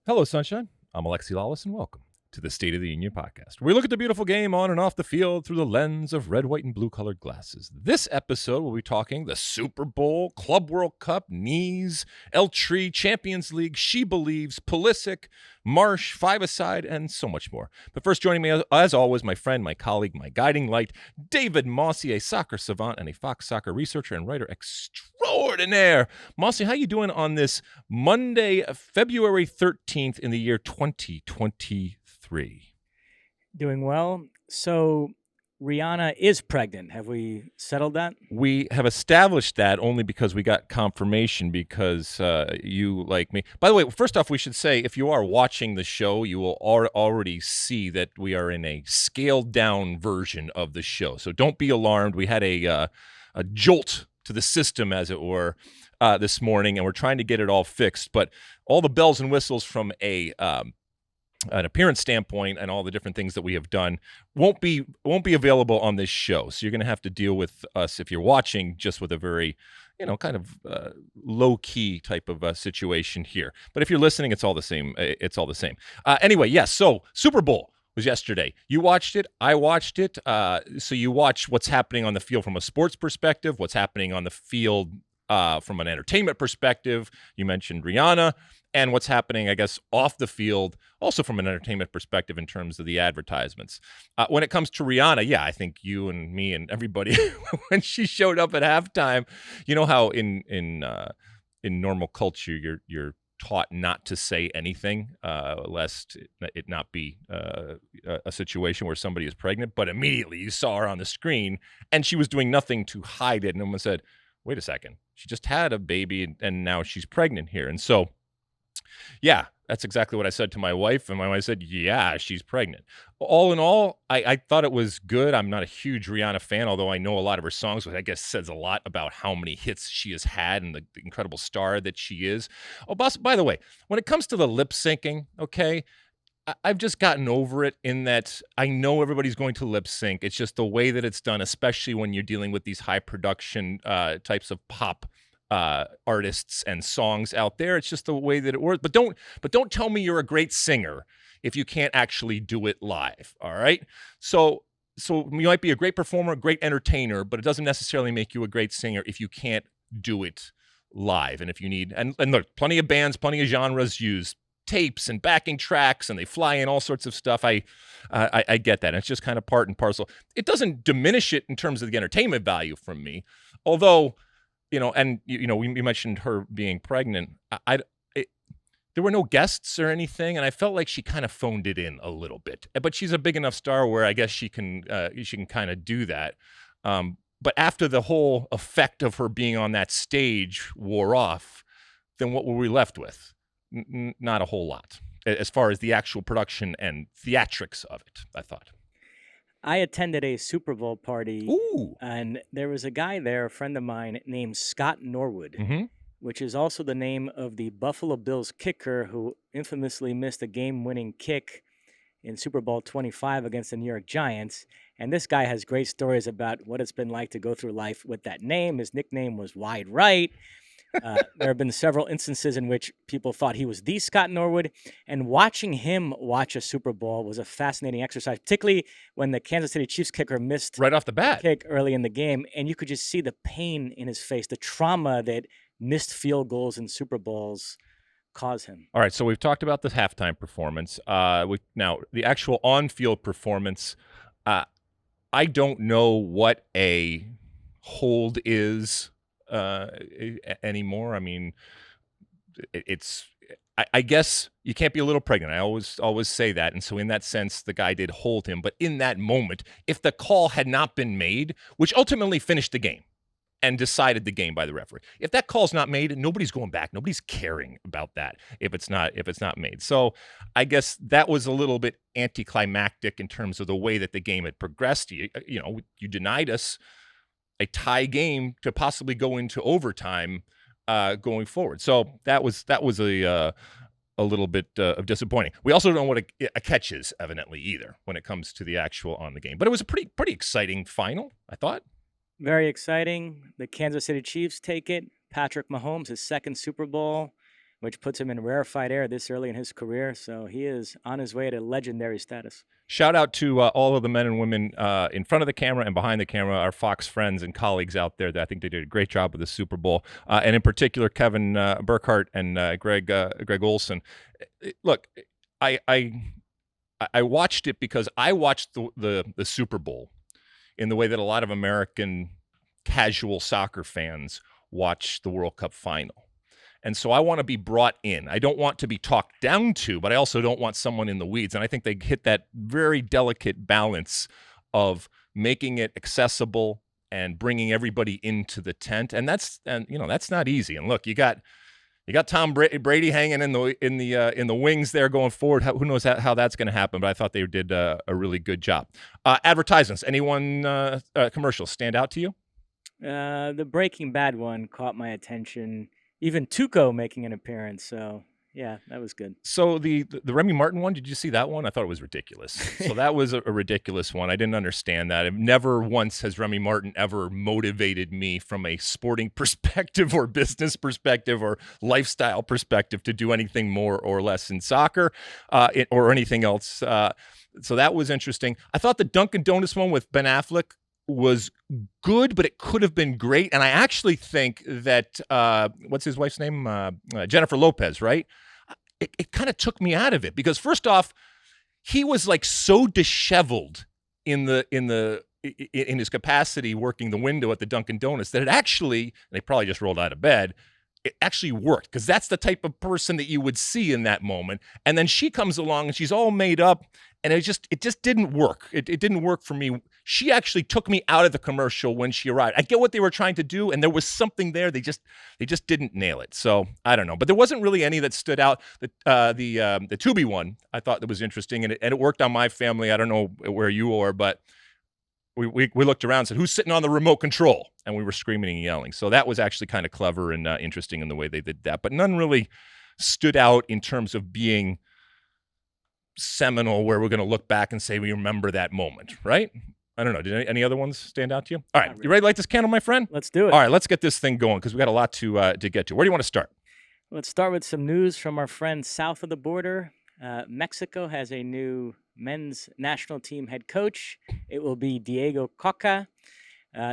Hello, Sunshine. I'm Alexi, Lalas, and welcome to the State of the Union podcast, where we look at the beautiful game on and off the field through the lens of red, white, and blue-colored glasses. This episode, we'll be talking the Super Bowl, Club World Cup, Knees, El Tree, Champions League, SheBelieves, Pulisic, Marsch, Five-A-Side, and so much more. But first, joining me, as always, my friend, my colleague, my guiding light, David Mosse, a soccer savant and a Fox soccer researcher and writer extraordinaire. Mosse, how you doing on this Monday, February 13th in the year 2023? Doing well. So Rihanna is pregnant. Have we settled that? We have established that only because we got confirmation because you, like me. By the way, first off, we should say if you are watching the show, you will already see that we are in a scaled down version of the show. So don't be alarmed. We had a jolt to the system, as it were, this morning, and we're trying to get it all fixed. But all the bells and whistles from an appearance standpoint and all the different things that we have done won't be available on this show. So you're going to have to deal with us if you're watching just with a very, kind of low key type of situation here. But if you're listening, it's all the same. Anyway, yes. So Super Bowl was yesterday. You watched it. I watched it. So you watch what's happening on the field from a sports perspective, what's happening on the field from an entertainment perspective. You mentioned Rihanna. And what's happening, I guess, off the field, also from an entertainment perspective in terms of the advertisements. When it comes to Rihanna, yeah, I think you and me and everybody, when she showed up at halftime, you know how in normal culture you're taught not to say anything lest it not be a situation where somebody is pregnant. But immediately you saw her on the screen, and she was doing nothing to hide it. And everyone said, wait a second, she just had a baby, and now she's pregnant here. And so, yeah, that's exactly what I said to my wife, and my wife said, yeah, she's pregnant. All in all, I thought it was good. I'm not a huge Rihanna fan, although I know a lot of her songs, which I guess says a lot about how many hits she has had and the incredible star that she is. Oh, boss, by the way, when it comes to the lip syncing, okay, I've just gotten over it in that I know everybody's going to lip sync. It's just the way that it's done, especially when you're dealing with these high production types of pop artists and songs out there. It's just the way that it works. But don't tell me you're a great singer if you can't actually do it live. All right. So you might be a great performer, a great entertainer, but it doesn't necessarily make you a great singer if you can't do it live. And if you need, and look, plenty of bands, plenty of genres use tapes and backing tracks, and they fly in all sorts of stuff. I get that. And it's just kind of part and parcel. It doesn't diminish it in terms of the entertainment value from me, although, we mentioned her being pregnant. There were no guests or anything, and I felt like she kind of phoned it in a little bit. But she's a big enough star where I guess she can kind of do that. But after the whole effect of her being on that stage wore off, then what were we left with? Not a whole lot, as far as the actual production and theatrics of it, I thought. I attended a Super Bowl party. Ooh. And there was a guy there, a friend of mine, named Scott Norwood, which is also the name of the Buffalo Bills kicker who infamously missed a game-winning kick in Super Bowl 25 against the New York Giants. And this guy has great stories about what it's been like to go through life with that name. His nickname was Wide Right. There have been several instances in which people thought he was the Scott Norwood, and watching him watch a Super Bowl was a fascinating exercise, particularly when the Kansas City Chiefs kicker missed right off the bat kick early in the game, and you could just see the pain in his face, the trauma that missed field goals in Super Bowls cause him. All right, so we've talked about the halftime performance. Now, the actual on-field performance, I don't know what a hold is anymore. I mean, I guess you can't be a little pregnant. I always say that. And so in that sense, the guy did hold him. But in that moment, if the call had not been made, which ultimately finished the game and decided the game by the referee, if that call's not made, nobody's going back. Nobody's caring about that if it's not made. So I guess that was a little bit anticlimactic in terms of the way that the game had progressed. You denied us a tie game to possibly go into overtime going forward. So that was a little bit of disappointing. We also don't know what a catch is, evidently, either when it comes to the actual on the game. But it was a pretty exciting final, I thought. Very exciting. The Kansas City Chiefs take it. Patrick Mahomes, his second Super Bowl. which puts him in rarefied air this early in his career. So he is on his way to legendary status. Shout out to all of the men and women in front of the camera and behind the camera, our Fox friends and colleagues out there. That I think they did a great job with the Super Bowl, and in particular, Kevin Burkhardt and Greg Olson. Look, I watched it because I watched the Super Bowl in the way that a lot of American casual soccer fans watch the World Cup final. And so I want to be brought in. I don't want to be talked down to, but I also don't want someone in the weeds. And I think they hit that very delicate balance of making it accessible and bringing everybody into the tent. And that's not easy. And look, you got Tom Brady hanging in the wings there going forward. Who knows how that's going to happen? But I thought they did a really good job. Advertisements. Anyone commercials stand out to you? The Breaking Bad one caught my attention. Even Tuco making an appearance. So yeah, that was good. So the Remy Martin one, did you see that one? I thought it was ridiculous. So that was a ridiculous one. I didn't understand that. Never once has Remy Martin ever motivated me from a sporting perspective or business perspective or lifestyle perspective to do anything more or less in soccer or anything else. So that was interesting. I thought the Dunkin' Donuts one with Ben Affleck was good, but it could have been great. And I actually think that, what's his wife's name? Jennifer Lopez, right? It kind of took me out of it because first off, he was like so disheveled in his capacity working the window at the Dunkin' Donuts that it actually, and they probably just rolled out of bed, it actually worked because that's the type of person that you would see in that moment. And then she comes along and she's all made up and it just didn't work. It didn't work for me. She actually took me out of the commercial when she arrived. I get what they were trying to do, and there was something there. They just didn't nail it. So I don't know, but there wasn't really any that stood out. The Tubi one I thought that was interesting, and it worked on my family. I don't know where you are, but we looked around and said, who's sitting on the remote control? And we were screaming and yelling. So that was actually kind of clever and interesting in the way they did that. But none really stood out in terms of being seminal where we're going to look back and say we remember that moment, right? I don't know. Did any other ones stand out to you? All right. You ready to light this candle, my friend? Let's do it. All right. Let's get this thing going because we got a lot to get to. Where do you want to start? Let's start with some news from our friends south of the border. Mexico has a new men's national team head coach. It will be Diego Cocca.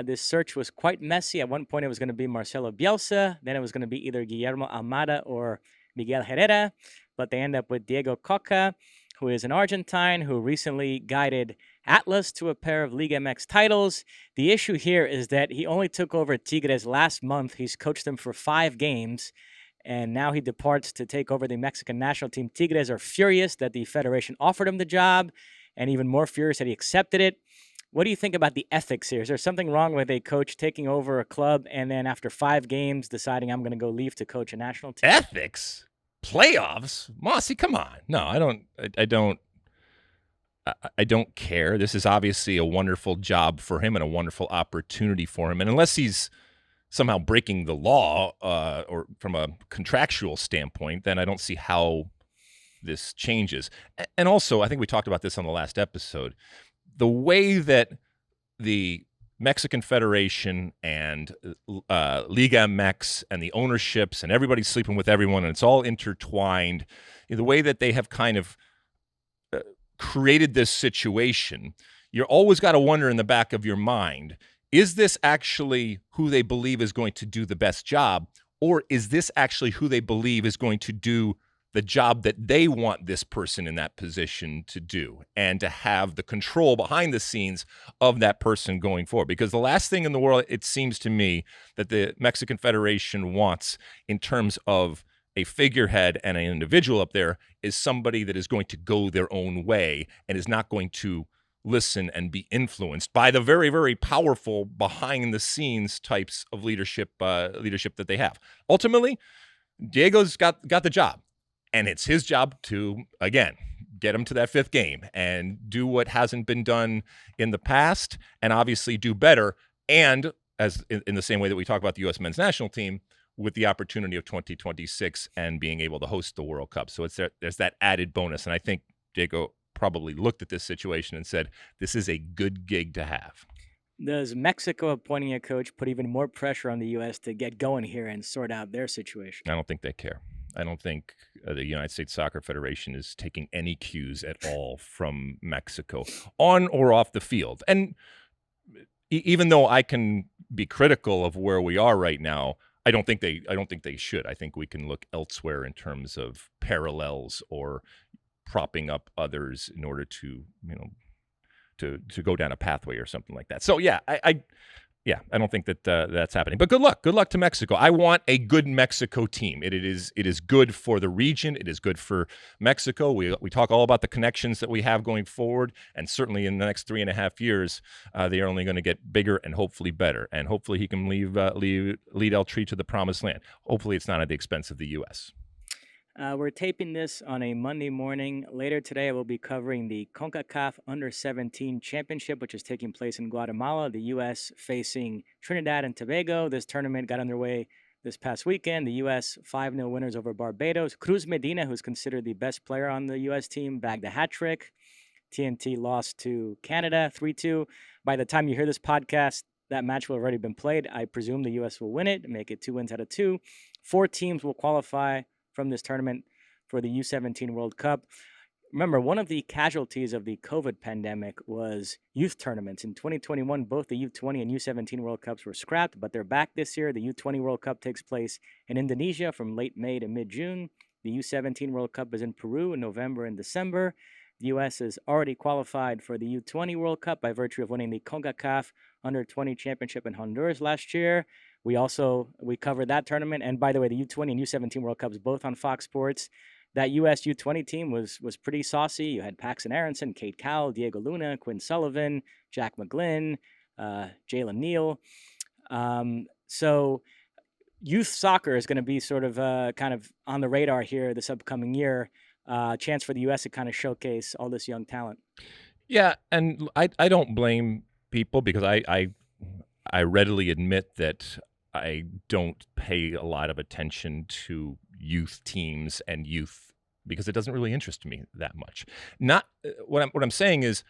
This search was quite messy. At one point, it was going to be Marcelo Bielsa. Then it was going to be either Guillermo Almada or Miguel Herrera. But they end up with Diego Cocca, who is an Argentine who recently guided Atlas to a pair of Liga MX titles. The issue here is that he only took over Tigres last month. He's coached them for 5 games. And now he departs to take over the Mexican national team. Tigres are furious that the federation offered him the job and even more furious that he accepted it. What do you think about the ethics here? Is there something wrong with a coach taking over a club and then after 5 games deciding I'm going to go leave to coach a national team? Ethics? Playoffs? Mosse, come on. No, I don't care. This is obviously a wonderful job for him and a wonderful opportunity for him. And unless he's somehow breaking the law or from a contractual standpoint, then I don't see how this changes. And also, I think we talked about this on the last episode, the way that the Mexican Federation and Liga MX and the ownerships and everybody's sleeping with everyone and it's all intertwined, the way that they have kind of created this situation, you're always got to wonder in the back of your mind, is this actually who they believe is going to do the best job, or is this actually who they believe is going to do the job that they want this person in that position to do and to have the control behind the scenes of that person going forward? Because the last thing in the world, it seems to me, that the Mexican Federation wants in terms of a figurehead and an individual up there is somebody that is going to go their own way and is not going to listen and be influenced by the very, very powerful behind-the-scenes types of leadership that they have. Ultimately, Diego's got the job, and it's his job to, again, get him to that 5th game and do what hasn't been done in the past and obviously do better, and as in the same way that we talk about the U.S. men's national team, with the opportunity of 2026 and being able to host the World Cup. So there's that added bonus, and I think Diego probably looked at this situation and said, this is a good gig to have. Does Mexico appointing a coach put even more pressure on the U.S. to get going here and sort out their situation? I don't think they care. I don't think the United States Soccer Federation is taking any cues at all from Mexico on or off the field. And even though I can be critical of where we are right now, I don't think they should. I think we can look elsewhere in terms of parallels or propping up others in order to, to go down a pathway or something like that. So yeah, I don't think that that's happening. But good luck to Mexico. I want a good Mexico team. It is good for the region. It is good for Mexico. We talk all about the connections that we have going forward, and certainly in the next 3.5 years, they are only going to get bigger and hopefully better. And hopefully he can lead El Tri to the promised land. Hopefully it's not at the expense of the U.S. We're taping this on a Monday morning. Later today, I will be covering the CONCACAF Under-17 Championship, which is taking place in Guatemala. The U.S. facing Trinidad and Tobago. This tournament got underway this past weekend. The U.S. 5-0 winners over Barbados. Cruz Medina, who's considered the best player on the U.S. team, bagged a hat trick. TNT lost to Canada 3-2. By the time you hear this podcast, that match will have already been played. I presume the U.S. will win it, make it 2 wins out of 2. 4 teams will qualify from this tournament for the U17 World Cup. Remember, one of the casualties of the COVID pandemic was youth tournaments. In 2021, both the U20 and U17 World Cups were scrapped, but they're back this year. The U20 World Cup takes place in Indonesia from late May to mid-June. The U17 World Cup is in Peru in November and December. The U.S. is already qualified for the U20 World Cup by virtue of winning the CONCACAF Under-20 Championship in Honduras last year. We covered that tournament. And by the way, the U20 and U17 World Cups, both on Fox Sports. That U.S. U20 team was pretty saucy. You had Paxton Aronson, Kate Cowell, Diego Luna, Quinn Sullivan, Jack McGlynn, Jalen Neal. So youth soccer is going to be sort of kind of on the radar here this upcoming year. Chance for the U.S. to kind of showcase all this young talent. Yeah, and I don't blame people because I readily admit that I don't pay a lot of attention to youth teams and youth because it doesn't really interest me that much. Not what I'm saying is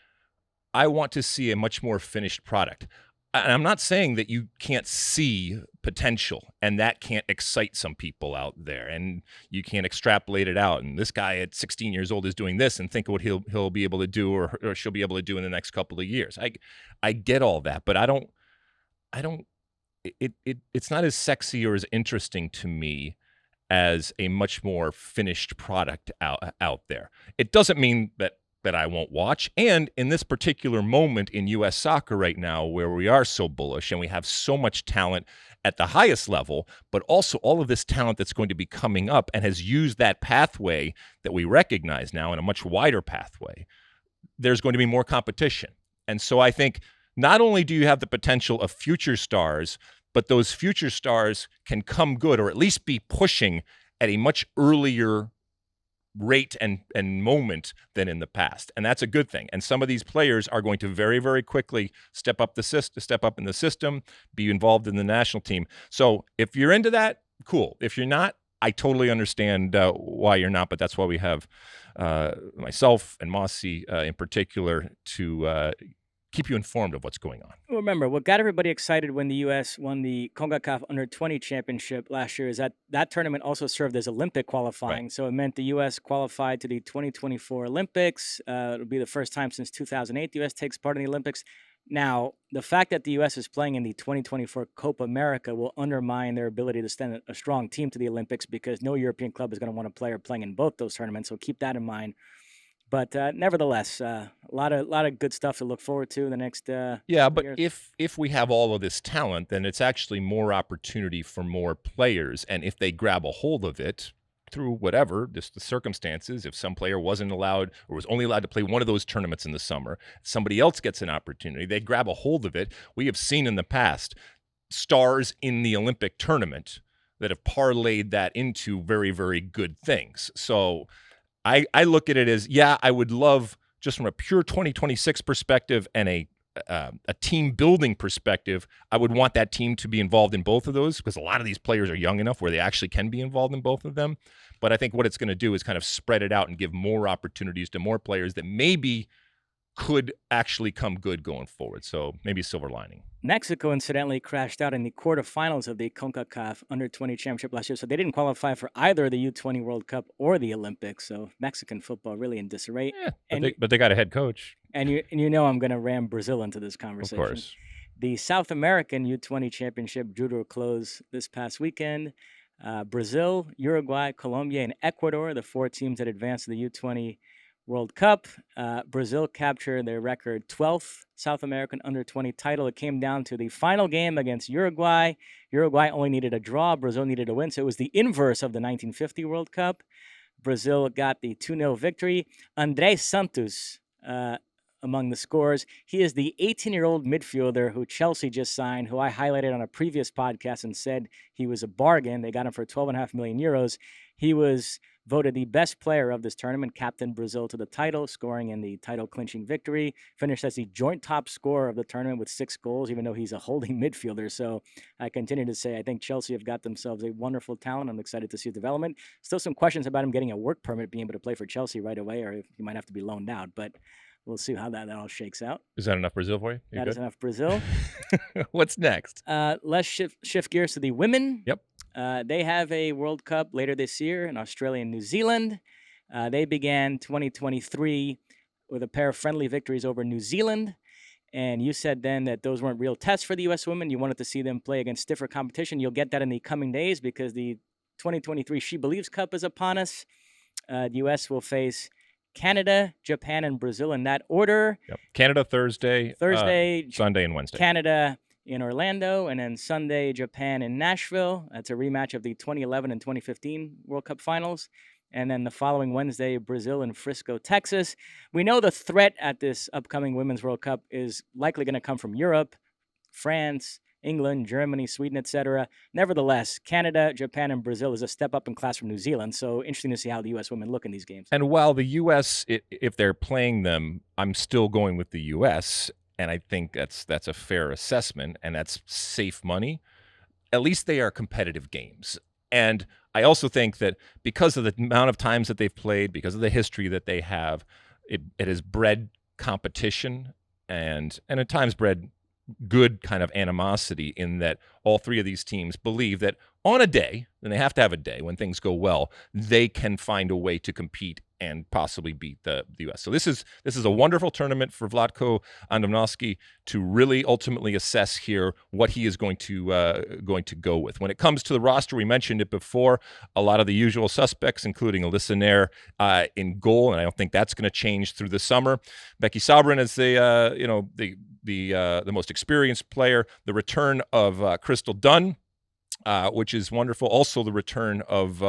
I want to see a much more finished product. And I'm not saying that you can't see potential and that can't excite some people out there and you can't extrapolate it out. And this guy at 16 years old is doing this and think of what he'll be able to do or she'll be able to do in the next couple of years. I get all that, but it's not as sexy or as interesting to me as a much more finished product out there. It doesn't mean that I won't watch. And in this particular moment in U.S. soccer right now, where we are so bullish and we have so much talent at the highest level, but also all of this talent that's going to be coming up and has used that pathway that we recognize now in a much wider pathway, there's going to be more competition. And so I think not only do you have the potential of future stars, but those future stars can come good or at least be pushing at a much earlier rate and moment than in the past. And that's a good thing. And some of these players are going to very, very quickly step up in the system, be involved in the national team. So if you're into that, cool. If you're not, I totally understand why you're not, but that's why we have myself and Mosse in particular to keep you informed of what's going on. Well, remember, what got everybody excited when the U.S. won the CONCACAF Under-20 Championship last year is that tournament also served as Olympic qualifying. Right. So it meant the U.S. qualified to the 2024 Olympics. It'll be the first time since 2008 the U.S. takes part in the Olympics. Now, the fact that the U.S. is playing in the 2024 Copa America will undermine their ability to send a strong team to the Olympics because no European club is going to want a player playing in both those tournaments. So keep that in mind. But nevertheless, a lot of good stuff to look forward to in the next yeah, but years. if we have all of this talent, then it's actually more opportunity for more players. And if they grab a hold of it through whatever, just the circumstances, if some player wasn't allowed or was only allowed to play one of those tournaments in the summer, somebody else gets an opportunity, they grab a hold of it. We have seen in the past stars in the Olympic tournament that have parlayed that into very, very good things. So I look at it as, yeah, I would love, just from a pure 2026 perspective and a team building perspective, I would want that team to be involved in both of those because a lot of these players are young enough where they actually can be involved in both of them. But I think what it's going to do is kind of spread it out and give more opportunities to more players that maybe could actually come good going forward. So maybe silver lining. Mexico, incidentally, crashed out in the quarterfinals of the CONCACAF Under-20 Championship last year, so they didn't qualify for either the U20 World Cup or the Olympics. So Mexican football really in disarray. Yeah, but they got a head coach. And you know I'm going to ram Brazil into this conversation. Of course. The South American U20 Championship drew to a close this past weekend. Brazil, Uruguay, Colombia, and Ecuador, the 4 teams that advanced to the U20 World Cup. Brazil captured their record 12th South American Under-20 title. It came down to the final game against Uruguay. Uruguay only needed a draw. Brazil needed a win. So it was the inverse of the 1950 World Cup. Brazil got the 2-0 victory. André Santos among the scores. He is the 18-year-old midfielder who Chelsea just signed, who I highlighted on a previous podcast and said he was a bargain. They got him for 12.5 million euros. He was voted the best player of this tournament, captained Brazil to the title, scoring in the title-clinching victory, finished as the joint top scorer of the tournament with 6 goals, even though he's a holding midfielder. So I continue to say I think Chelsea have got themselves a wonderful talent. I'm excited to see his development. Still some questions about him getting a work permit, being able to play for Chelsea right away, or if he might have to be loaned out, but we'll see how that all shakes out. Is that enough Brazil for you? That is enough Brazil. What's next? Let's shift gears to the women. Yep. They have a World Cup later this year in Australia and New Zealand. They began 2023 with a pair of friendly victories over New Zealand. And you said then that those weren't real tests for the U.S. women. You wanted to see them play against stiffer competition. You'll get that in the coming days because the 2023 SheBelieves Cup is upon us. The U.S. will face Canada, Japan, and Brazil in that order. Yep. Canada Thursday, Sunday, and Wednesday. Canada in Orlando, and then Sunday, Japan in Nashville. That's a rematch of the 2011 and 2015 World Cup finals. And then the following Wednesday, Brazil in Frisco, Texas. We know the threat at this upcoming Women's World Cup is likely going to come from Europe, France, England, Germany, Sweden, etc. Nevertheless, Canada, Japan, and Brazil is a step up in class from New Zealand. So interesting to see how the U.S. women look in these games. And while the U.S., if they're playing them, I'm still going with the U.S., and I think that's a fair assessment, and that's safe money. At least they are competitive games. And I also think that because of the amount of times that they've played, because of the history that they have, it has bred competition and at times bred good kind of animosity in that all 3 of these teams believe that on a day, and they have to have a day when things go well, they can find a way to compete and possibly beat the U.S. So this is a wonderful tournament for Vlatko Andonovski to really ultimately assess here what he is going to go with. When it comes to the roster, we mentioned it before, a lot of the usual suspects, including Alyssa Nair in goal, and I don't think that's going to change through the summer. Becky Sabrin is the most experienced player. The return of Crystal Dunn, which is wonderful. Also, the return of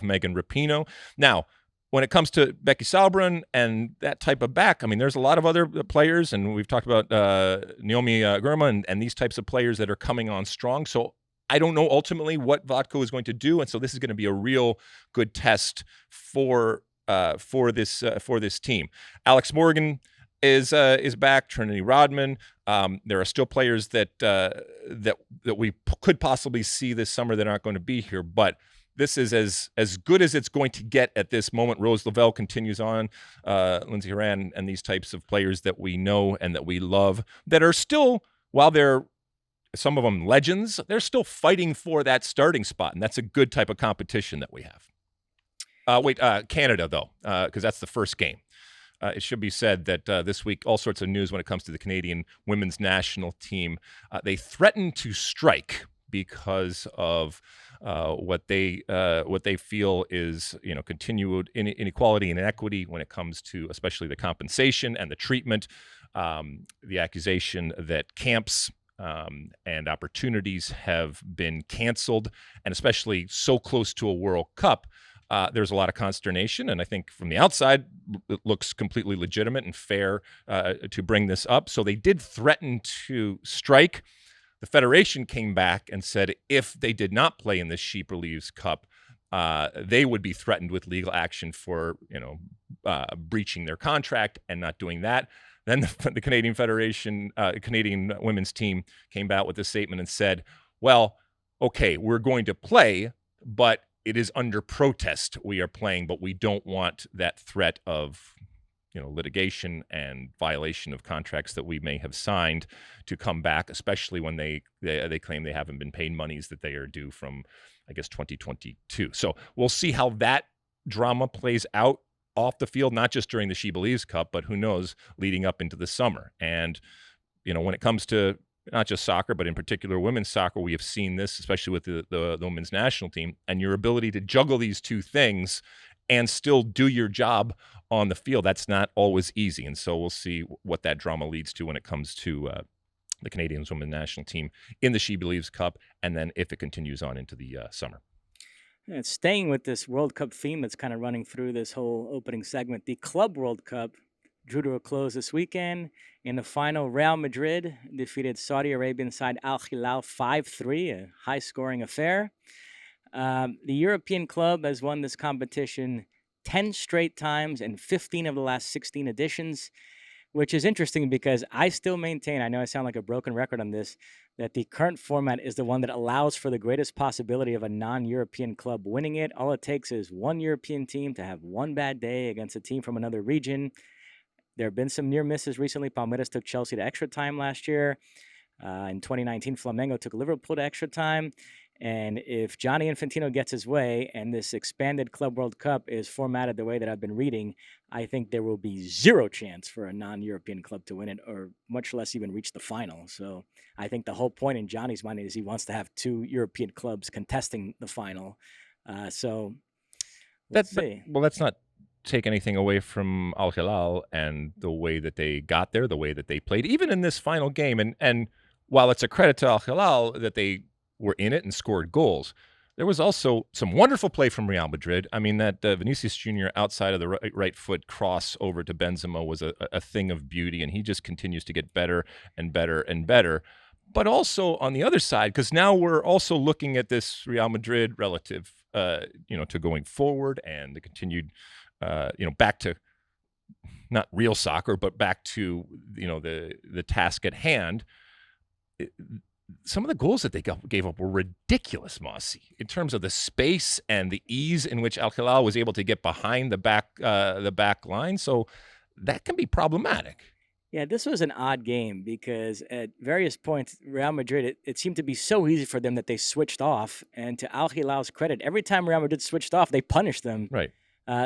Megan Rapinoe. Now, when it comes to Becky Sabrin and that type of back, I mean, there's a lot of other players, and we've talked about Naomi Girma and these types of players that are coming on strong. So I don't know ultimately what Vlatko is going to do, and so this is going to be a real good test for this team. Alex Morgan is back. Trinity Rodman. There are still players that we could possibly see this summer that aren't going to be here, but this is as good as it's going to get at this moment. Rose Lavelle continues on, Lindsay Horan, and these types of players that we know and that we love that are still, while they're some of them legends, they're still fighting for that starting spot, and that's a good type of competition that we have. Canada, though, because that's the first game. It should be said that this week, all sorts of news when it comes to the Canadian women's national team. They threatened to strike because of what they feel is continued inequality and inequity when it comes to especially the compensation and the treatment. The accusation that camps and opportunities have been canceled, and especially so close to a World Cup. There's a lot of consternation, and I think from the outside, it looks completely legitimate and fair to bring this up. So they did threaten to strike. The Federation came back and said if they did not play in this SheBelieves Cup, they would be threatened with legal action for breaching their contract and not doing that. Then the Canadian Federation, Canadian women's team came out with a statement and said, well, okay, we're going to play, but it is under protest we are playing, but we don't want that threat of litigation and violation of contracts that we may have signed to come back, especially when they claim they haven't been paid monies that they are due from, I guess, 2022. So we'll see how that drama plays out off the field, not just during the SheBelieves Cup, but who knows, leading up into the summer. And, when it comes to not just soccer, but in particular women's soccer, we have seen this, especially with the women's national team, and your ability to juggle these two things and still do your job on the field. That's not always easy. And so we'll see what that drama leads to when it comes to the Canadian women's national team in the SheBelieves Cup, and then if it continues on into the summer. And staying with this World Cup theme that's kind of running through this whole opening segment, the Club World Cup drew to a close this weekend. In the final, Real Madrid defeated Saudi Arabian side Al Hilal 5-3, a high-scoring affair. The European club has won this competition 10 straight times in 15 of the last 16 editions, which is interesting because I still maintain, I know I sound like a broken record on this, that the current format is the one that allows for the greatest possibility of a non-European club winning it. All it takes is one European team to have one bad day against a team from another region. There have been some near misses recently. Palmeiras took Chelsea to extra time last year. In 2019, Flamengo took Liverpool to extra time. And if Gianni Infantino gets his way and this expanded Club World Cup is formatted the way that I've been reading, I think there will be zero chance for a non-European club to win it, or much less even reach the final. So I think the whole point in Johnny's mind is he wants to have two European clubs contesting the final. So let's see. Well, let's not take anything away from Al Hilal and the way that they got there, the way that they played, even in this final game. And while it's a credit to Al Hilal that they were in it and scored goals, there was also some wonderful play from Real Madrid. I mean, that Vinicius Jr. outside of the right foot cross over to Benzema was a thing of beauty, and he just continues to get better and better and better. But also on the other side, because now we're also looking at this Real Madrid relative, to going forward and the continued, back to not real soccer, but back to, the task at hand. Some of the goals that they gave up were ridiculous, Mosse, in terms of the space and the ease in which Al Hilal was able to get behind the back line. So that can be problematic. Yeah, this was an odd game because at various points, Real Madrid, it seemed to be so easy for them that they switched off. And to Al Hilal's credit, every time Real Madrid switched off, they punished them. Right.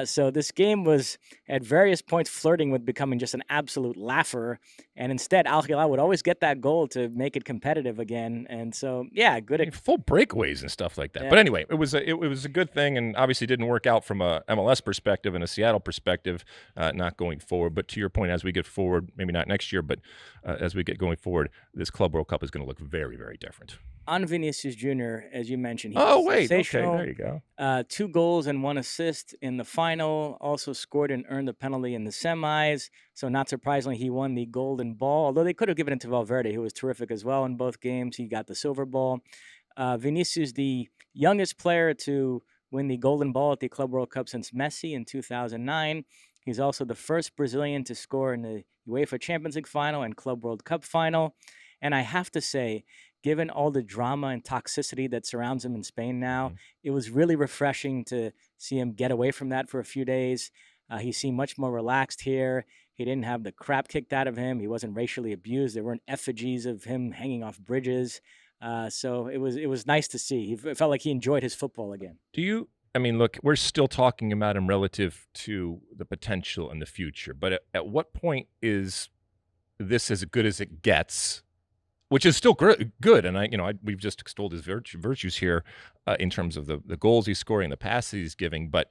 So this game was at various points flirting with becoming just an absolute laugher. And instead, Al Hilal would always get that goal to make it competitive again. And so, yeah, good. Full breakaways and stuff like that. Yeah. But anyway, it was a good thing, and obviously didn't work out from a MLS perspective and a Seattle perspective, not going forward. But to your point, as we get forward, maybe not next year, but as we get going forward, this Club World Cup is going to look very, very different. On Vinicius Jr., as you mentioned. Okay, there you go. 2 goals and 1 assist in the final, also scored and earned a penalty in the semis. So not surprisingly, he won the golden ball, although they could have given it to Valverde, who was terrific as well in both games. He got the silver ball. Vinicius, the youngest player to win the golden ball at the Club World Cup since Messi in 2009. He's also the first Brazilian to score in the UEFA Champions League final and Club World Cup final. And I have to say, given all the drama and toxicity that surrounds him in Spain now, it was really refreshing to see him get away from that for a few days. He seemed much more relaxed here. He didn't have the crap kicked out of him. He wasn't racially abused. There weren't effigies of him hanging off bridges. So it was nice to see. It felt like he enjoyed his football again. Look, we're still talking about him relative to the potential in the future. But at what point is this as good as it gets? Which is still good, and we've just extolled his virtues here in terms of the goals he's scoring, the passes he's giving. But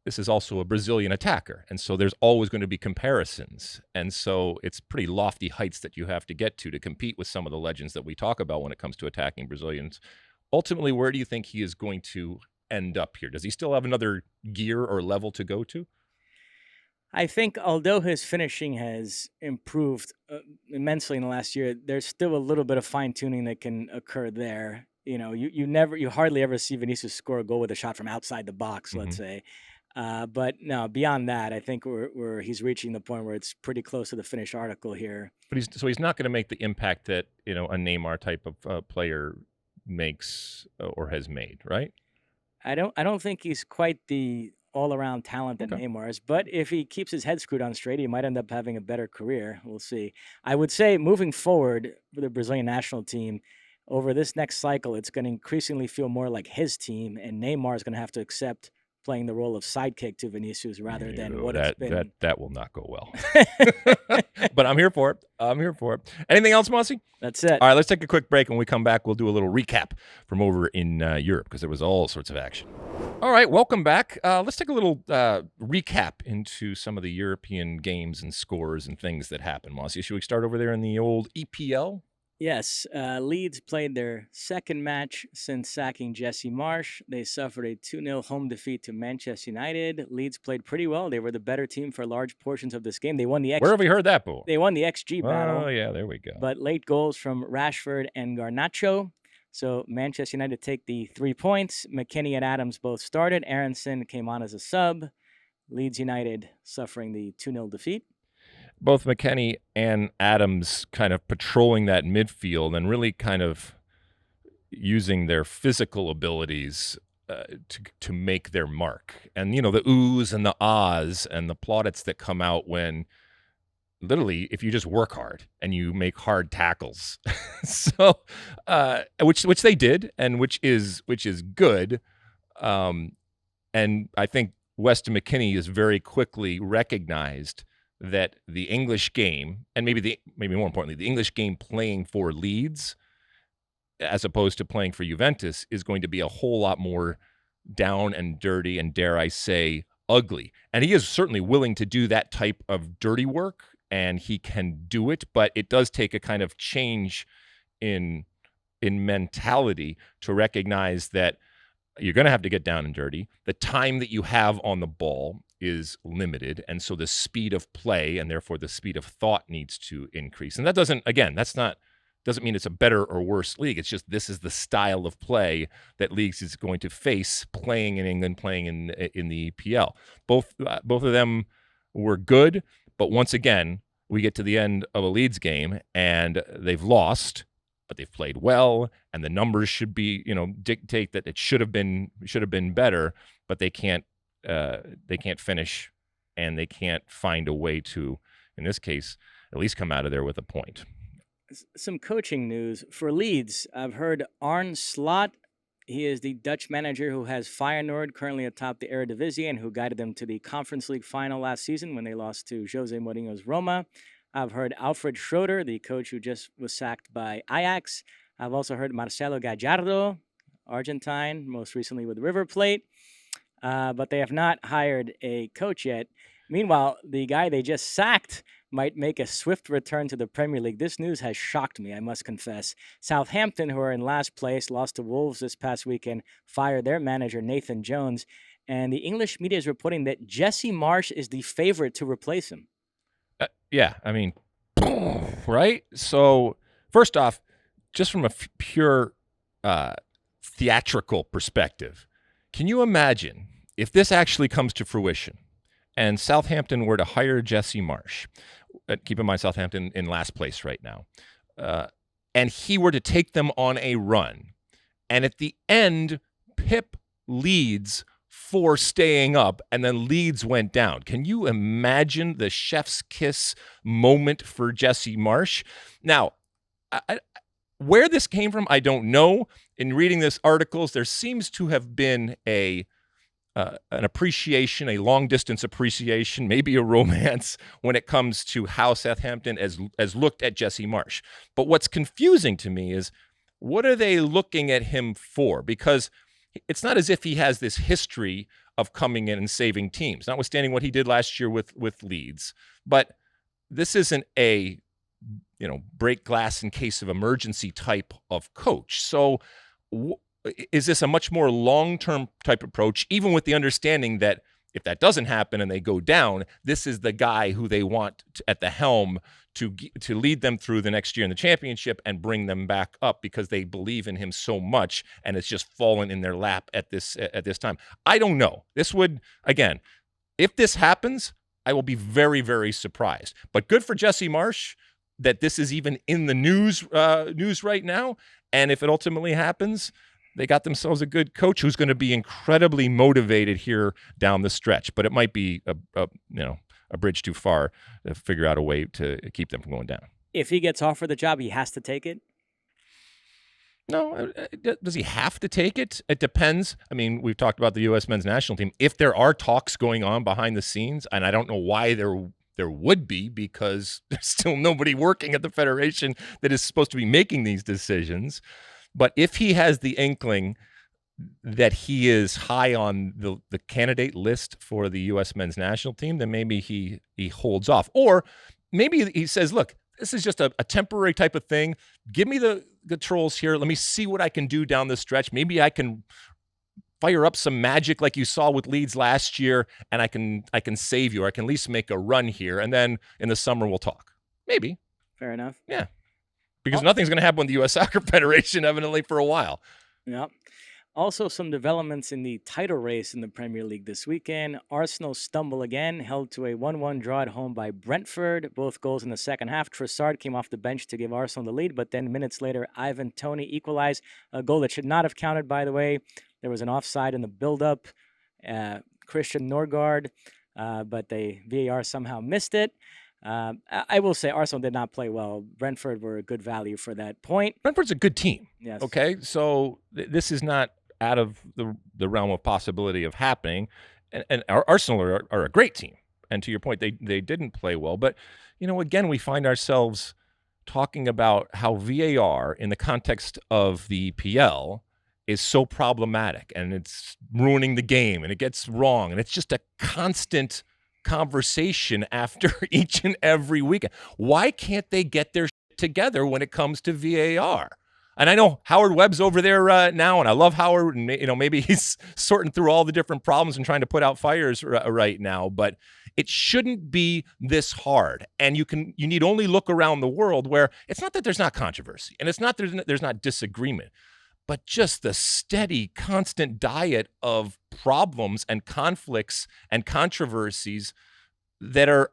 this is also a Brazilian attacker, and so there's always going to be comparisons, and so it's pretty lofty heights that you have to get to compete with some of the legends that we talk about when it comes to attacking Brazilians. Ultimately, where do you think he is going to end up here? Does he still have another gear or level to go to? I think although his finishing has improved immensely in the last year, there's still a little bit of fine-tuning that can occur there. You hardly ever see Vinicius score a goal with a shot from outside the box, let's say. But no, beyond that, I think he's reaching the point where it's pretty close to the finished article here. But he's not going to make the impact that a Neymar type of player makes or has made, right? I don't think he's quite the all-around talent than Neymar's. But if he keeps his head screwed on straight, he might end up having a better career. We'll see. I would say moving forward for the Brazilian national team, over this next cycle, it's going to increasingly feel more like his team, and Neymar is going to have to accept playing the role of sidekick to Vinicius rather than what it's been. That will not go well. But I'm here for it. Anything else, Mosse? That's it. All right, let's take a quick break. When we come back, we'll do a little recap from over in Europe because there was all sorts of action. All right, welcome back. Let's take a little recap into some of the European games and scores and things that happened. Mosse, should we start over there in the old EPL? Yes, Leeds played their second match since sacking Jesse Marsch. They suffered a 2-0 home defeat to Manchester United. Leeds played pretty well. They were the better team for large portions of this game. They won the XG. Where have we heard that before? They won the XG battle. Oh, yeah, there we go. But late goals from Rashford and Garnacho. So Manchester United take the 3 points. McKennie and Adams both started. Aronson came on as a sub. Leeds United suffering the 2-0 defeat. Both McKennie and Adams kind of patrolling that midfield and really kind of using their physical abilities to make their mark. And, you know, the oohs and the ahs and the plaudits that come out when literally if you just work hard and you make hard tackles. So, which they did and which is good. And I think Weston McKennie is very quickly recognized that the English game, and maybe more importantly, the English game playing for Leeds as opposed to playing for Juventus is going to be a whole lot more down and dirty and, dare I say, ugly. And he is certainly willing to do that type of dirty work, and he can do it, but it does take a kind of change in mentality to recognize that you're going to have to get down and dirty. The time that you have on the ball is limited, and so the speed of play and therefore the speed of thought needs to increase. And that doesn't mean it's a better or worse league. It's just this is the style of play that Leeds is going to face playing in England, playing in the EPL. Both of them were good, but once again, we get to the end of a Leeds game and they've lost, but they've played well, and the numbers should be, dictate that it should have been better, but they can't finish, and they can't find a way to, in this case, at least come out of there with a point. Some coaching news for Leeds. I've heard Arne Slot. He is the Dutch manager who has Feyenoord currently atop the Eredivisie and who guided them to the Conference League final last season when they lost to Jose Mourinho's Roma. I've heard Alfred Schroeder, the coach who just was sacked by Ajax. I've also heard Marcelo Gallardo, Argentine, most recently with River Plate. But they have not hired a coach yet. Meanwhile, the guy they just sacked might make a swift return to the Premier League. This news has shocked me, I must confess. Southampton, who are in last place, lost to Wolves this past weekend, fired their manager, Nathan Jones. And the English media is reporting that Jesse Marsch is the favorite to replace him. Yeah, I mean, right? So, first off, just from a pure theatrical perspective, can you imagine if this actually comes to fruition and Southampton were to hire Jesse Marsch, keep in mind Southampton in last place right now, and he were to take them on a run, and at the end, pip Leeds for staying up, and then Leeds went down. Can you imagine the chef's kiss moment for Jesse Marsch? Now, where this came from, I don't know. In reading this articles, there seems to have been an appreciation, a long-distance appreciation, maybe a romance when it comes to how Southampton has looked at Jesse Marsch. But what's confusing to me is, what are they looking at him for? Because it's not as if he has this history of coming in and saving teams, notwithstanding what he did last year with Leeds. But this isn't a break glass in case of emergency type of coach. So is this a much more long-term type approach, even with the understanding that if that doesn't happen and they go down, this is the guy who they want at the helm to lead them through the next year in the championship and bring them back up because they believe in him so much, and it's just fallen in their lap at this time. I don't know. This would, again, if this happens, I will be very, very surprised. But good for Jesse Marsch that this is even in the news right now. And if it ultimately happens, they got themselves a good coach who's going to be incredibly motivated here down the stretch. But it might be a bridge too far to figure out a way to keep them from going down. If he gets offered the job, he has to take it? No. Does he have to take it? It depends. I mean, we've talked about the U.S. men's national team. If there are talks going on behind the scenes, and I don't know why there would be, because there's still nobody working at the federation that is supposed to be making these decisions. But if he has the inkling that he is high on the candidate list for the U.S. men's national team, then maybe he holds off. Or maybe he says, look, this is just a temporary type of thing. Give me the controls here. Let me see what I can do down the stretch. Maybe I can fire up some magic like you saw with Leeds last year, and I can save you, or I can at least make a run here. And then in the summer, we'll talk. Maybe. Fair enough. Yeah. Because nothing's going to happen with the U.S. Soccer Federation, evidently, for a while. Yeah. Also, some developments in the title race in the Premier League this weekend. Arsenal stumble again, held to a 1-1 draw at home by Brentford. Both goals in the second half. Trossard came off the bench to give Arsenal the lead, but then minutes later, Ivan Toney equalized. A goal that should not have counted, by the way. There was an offside in the build-up. Christian Norgard, but VAR somehow missed it. I will say Arsenal did not play well. Brentford were a good value for that point. Brentford's a good team. Yes. Okay, so this is not out of the realm of possibility of happening. And Arsenal are a great team. And to your point, they didn't play well. But, again, we find ourselves talking about how VAR in the context of the EPL is so problematic, and it's ruining the game, and it gets wrong. And it's just a constant conversation after each and every weekend. Why can't they get their shit together when it comes to VAR? And I know Howard Webb's over there now, and I love Howard, and maybe he's sorting through all the different problems and trying to put out fires right now, but it shouldn't be this hard. And you need only look around the world where it's not that there's not controversy, and it's not there's not disagreement, but just the steady, constant diet of problems and conflicts and controversies that are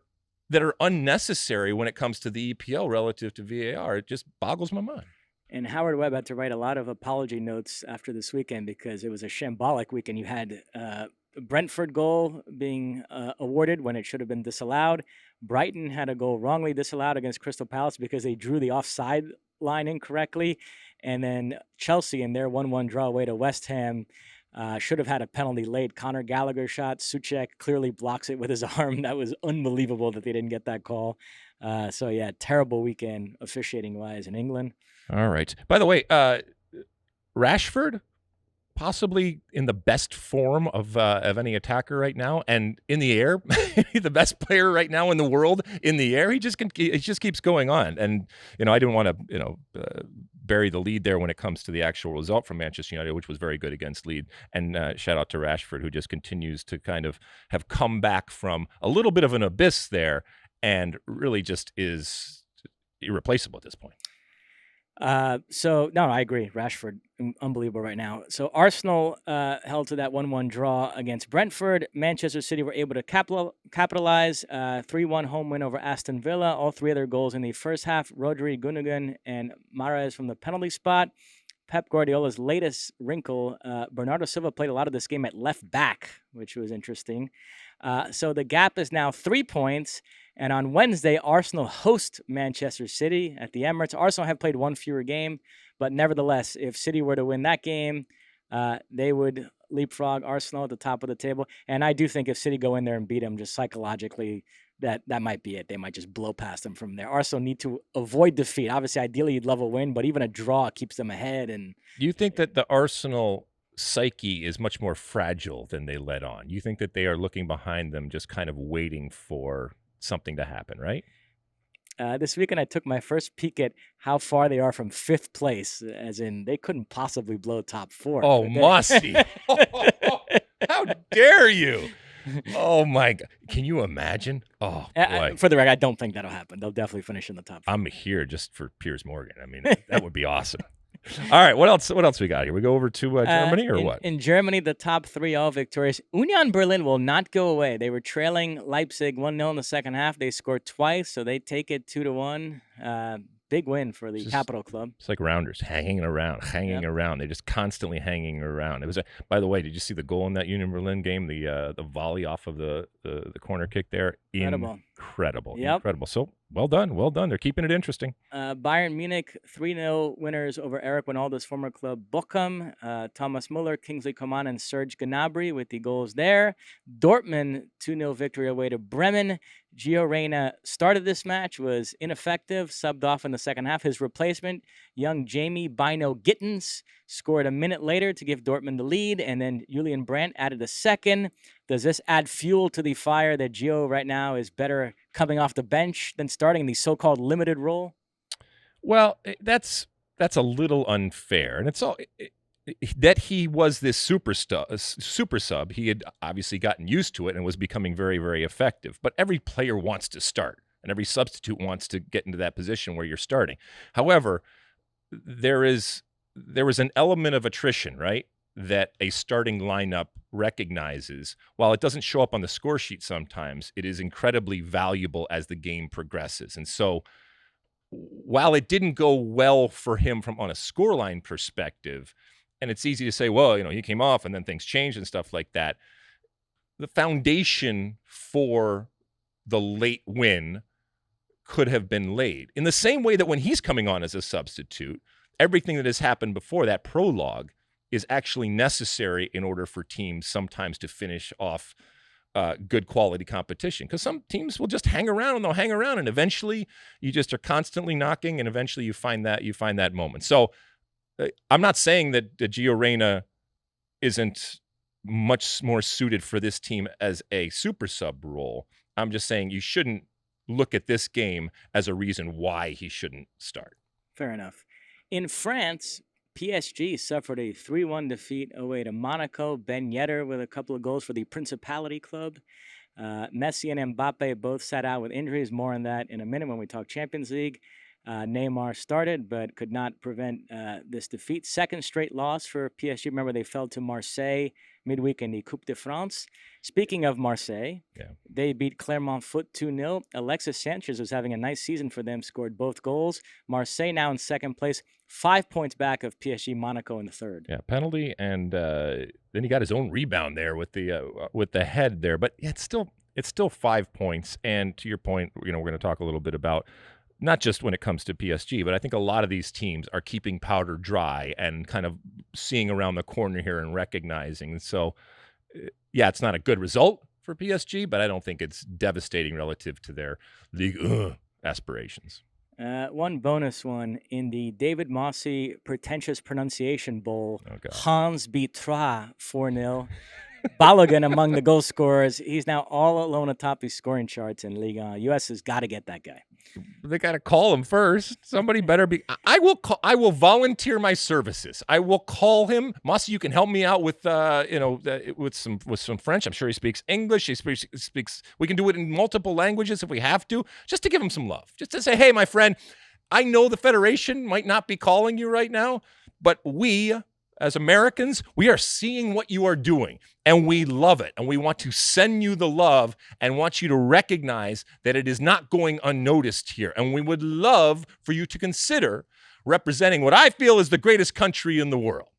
unnecessary when it comes to the EPL relative to VAR. It just boggles my mind. And Howard Webb had to write a lot of apology notes after this weekend because it was a shambolic weekend. You had a Brentford goal being awarded when it should have been disallowed. Brighton had a goal wrongly disallowed against Crystal Palace because they drew the offside line incorrectly. And then Chelsea in their 1-1 draw away to West Ham should have had a penalty late. Conor Gallagher shot. Souček clearly blocks it with his arm. That was unbelievable that they didn't get that call. So, yeah, terrible weekend officiating-wise in England. All right. By the way, Rashford, possibly in the best form of any attacker right now, and in the air, the best player right now in the world in the air. He just keeps going on, and I didn't want to bury the lead there when it comes to the actual result from Manchester United, which was very good against Leeds. And shout out to Rashford, who just continues to kind of have come back from a little bit of an abyss there, and really just is irreplaceable at this point. No, I agree. Rashford, unbelievable right now. So Arsenal held to that 1-1 draw against Brentford. Manchester City were able to capitalize. 3-1 home win over Aston Villa. All three of their goals in the first half. Rodri, Gundogan, and Mahrez from the penalty spot. Pep Guardiola's latest wrinkle, Bernardo Silva played a lot of this game at left back, which was interesting. So the gap is now 3 points. And on Wednesday, Arsenal host Manchester City at the Emirates. Arsenal have played one fewer game, but nevertheless, if City were to win that game, they would leapfrog Arsenal at the top of the table. And I do think if City go in there and beat them just psychologically, that might be it. They might just blow past them from there. Arsenal need to avoid defeat. Obviously, ideally, you'd love a win, but even a draw keeps them ahead. And do you think that the Arsenal psyche is much more fragile than they let on? You think that they are looking behind them, just kind of waiting for something to happen, right? This weekend, I took my first peek at how far they are from fifth place, as in they couldn't possibly blow top four. Oh, Mosse. How dare you? Oh, my God. Can you imagine? Oh, boy. For the record, I don't think that'll happen. They'll definitely finish in the top four. I'm here just for Piers Morgan. I mean, that would be awesome. All right, what else we got here? We go over to Germany or what? In Germany, the top three all victorious. Union Berlin will not go away. They were trailing Leipzig 1-0 in the second half. They scored twice, so they take it 2-1. big win for the Capital Club. It's like Rounders, hanging around. They're just constantly hanging around. It was, by the way, did you see the goal in that Union Berlin game? The volley off of the corner kick there? Incredible. Yep. Incredible. So, well done. They're keeping it interesting. Bayern Munich, 3-0 winners over Eric Ronaldo's former club, Bochum. Thomas Muller, Kingsley Coman, and Serge Gnabry with the goals there. Dortmund, 2-0 victory away to Bremen. Gio Reyna started this match, was ineffective, subbed off in the second half. His replacement, young Jamie Bino Gittens, scored a minute later to give Dortmund the lead, and then Julian Brandt added a second. Does this add fuel to the fire that Gio right now is better coming off the bench than starting the so-called limited role? Well, that's a little unfair, and it's all that he was this super sub. He had obviously gotten used to it and was becoming very, very effective. But every player wants to start, and every substitute wants to get into that position where you're starting. However, there was an element of attrition, right, that a starting lineup recognizes. While it doesn't show up on the score sheet sometimes, it is incredibly valuable as the game progresses. And so, while it didn't go well for him on a scoreline perspective, and it's easy to say, well, he came off and then things changed and stuff like that, the foundation for the late win could have been laid. In the same way that when he's coming on as a substitute, everything that has happened before that prologue is actually necessary in order for teams sometimes to finish off good quality competition, because some teams will just hang around and eventually you just are constantly knocking, and eventually you find that moment. So I'm not saying that Gio Reyna isn't much more suited for this team as a super sub role. I'm just saying you shouldn't look at this game as a reason why he shouldn't start. Fair enough. In France, PSG suffered a 3-1 defeat away to Monaco. Ben Yedder with a couple of goals for the Principality Club. Messi and Mbappe both sat out with injuries. More on that in a minute when we talk Champions League. Neymar started but could not prevent this defeat. Second straight loss for PSG. Remember, they fell to Marseille midweek in the Coupe de France. Speaking of Marseille, they beat Clermont Foot 2-0. Alexis Sanchez was having a nice season for them, scored both goals. Marseille now in second place, 5 points back of PSG Monaco in the third. Yeah, penalty, and then he got his own rebound there with the head there. But it's still 5 points. And to your point, we're going to talk a little bit about not just when it comes to PSG, but I think a lot of these teams are keeping powder dry and kind of seeing around the corner here and recognizing. And so, yeah, it's not a good result for PSG, but I don't think it's devastating relative to their league aspirations. One bonus one in the David Mosse Pretentious Pronunciation Bowl. Hans beat Troyes 4-0. Balogun among the goal scorers. He's now all alone atop the scoring charts in Ligue 1. US has got to get that guy. They got to call him first. Somebody better be. I will volunteer my services. I will call him. Mosse, you can help me out with with some French. I'm sure he speaks English. He speaks. We can do it in multiple languages if we have to, just to give him some love. Just to say, hey, my friend, I know the Federation might not be calling you right now, but we, as Americans, we are seeing what you are doing, and we love it, and we want to send you the love and want you to recognize that it is not going unnoticed here, and we would love for you to consider representing what I feel is the greatest country in the world.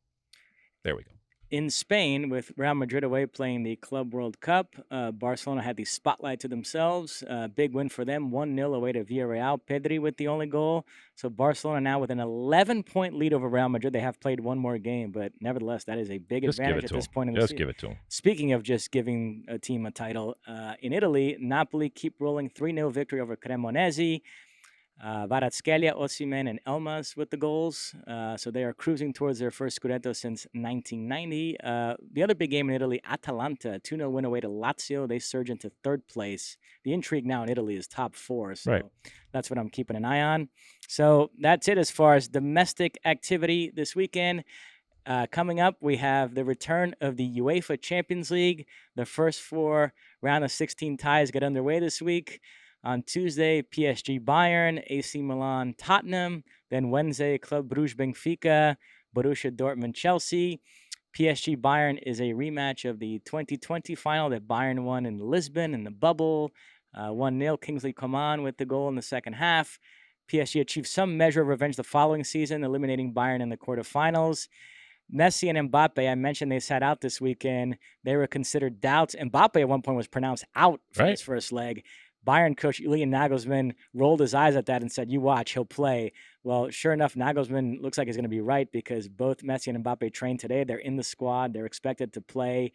There we go. In Spain, with Real Madrid away playing the Club World Cup, Barcelona had the spotlight to themselves. Big win for them, 1-0 away to Villarreal. Pedri with the only goal. So Barcelona now with an 11-point lead over Real Madrid. They have played one more game, but nevertheless, that is a big advantage at this point in the season. Just give it to them. Speaking of just giving a team a title, in Italy, Napoli keep rolling, 3-0 victory over Cremonese. Kvaratskhelia, Osimhen, and Elmas with the goals. So they are cruising towards their first Scudetto since 1990. The other big game in Italy, Atalanta, 2-0 win away to Lazio. They surge into third place. The intrigue now in Italy is top four. So that's what I'm keeping an eye on. So that's it as far as domestic activity this weekend. Coming up, we have the return of the UEFA Champions League. The first four round of 16 ties get underway this week. On Tuesday, PSG Bayern, AC Milan Tottenham. Then Wednesday, Club Brugge Benfica, Borussia Dortmund Chelsea. PSG Bayern is a rematch of the 2020 final that Bayern won in Lisbon in the bubble. 1-0, Kingsley Coman with the goal in the second half. PSG achieved some measure of revenge the following season, eliminating Bayern in the quarterfinals. Messi and Mbappe, I mentioned they sat out this weekend. They were considered doubts. Mbappe at one point was pronounced out for his first leg. Bayern coach Julian Nagelsmann rolled his eyes at that and said, you watch, he'll play. Well, sure enough, Nagelsmann looks like he's going to be right because both Messi and Mbappe trained today. They're in the squad. They're expected to play.